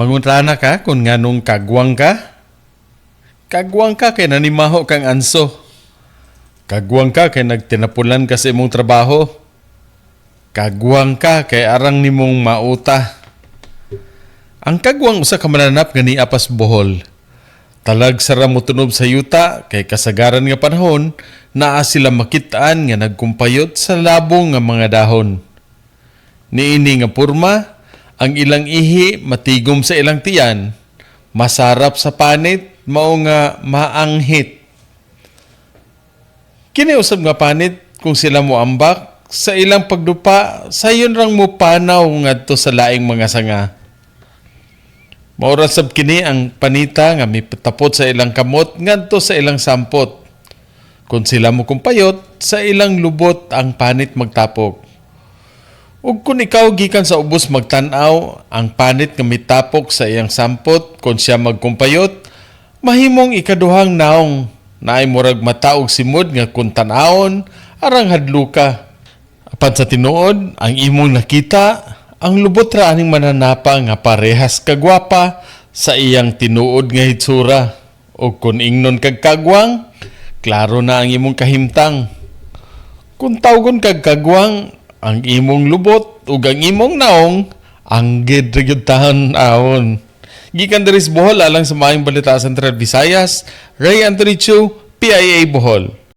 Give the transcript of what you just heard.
Manguntrana ka kung nganong kagwang ka? Kagwang ka kay nanimaho kang anso. Kagwang ka kay nagtinapulan ka sa imong trabaho. Kagwang ka kay arang nimong mauta. Ang kagwang usa ka mananap nga niapas Bohol. Talag sara mo tunob sa yuta kay kasagaran nga panahon naa sila makitaan nga nagkumpayot sa labong nga mga dahon. Niini nga porma, ang ilang ihi matigom sa ilang tiyan, masarap sa panit, mao nga maanghit. Kini usab nga panit kung sila mo ambak sa ilang pagdupa, sayon rang mo panaw ngadto sa laing mga sanga. Maura sab kini ang panita nga mipatapot sa ilang kamot ngadto sa ilang sampot. Kung sila mo kumpayot, sa ilang lubot ang panit magtapok. Ug kung ikaw gikan sa ubos magtan-aw, ang panit nga mitapok sa iyang sampot kung siya magkumpayot, mahimong ikaduhang naong naay murag mataog simod nga kung tan-awon arang hadluka. Apan sa tinuod, ang imong nakita, ang lubot ra aning mananapa nga parehas kagwapa sa iyang tinuod nga hitsura. O kung ingnon kag kagwang, klaro na ang imong kahimtang. Kung tawgon kag kagwang, ang imong lubot ug ang imong naong, ang gid ra gyud tan-awon. Gikan diri sa Bohol alang sa maayong balita sa Central Visayas, Ray Anthony Chu, PIA Bohol.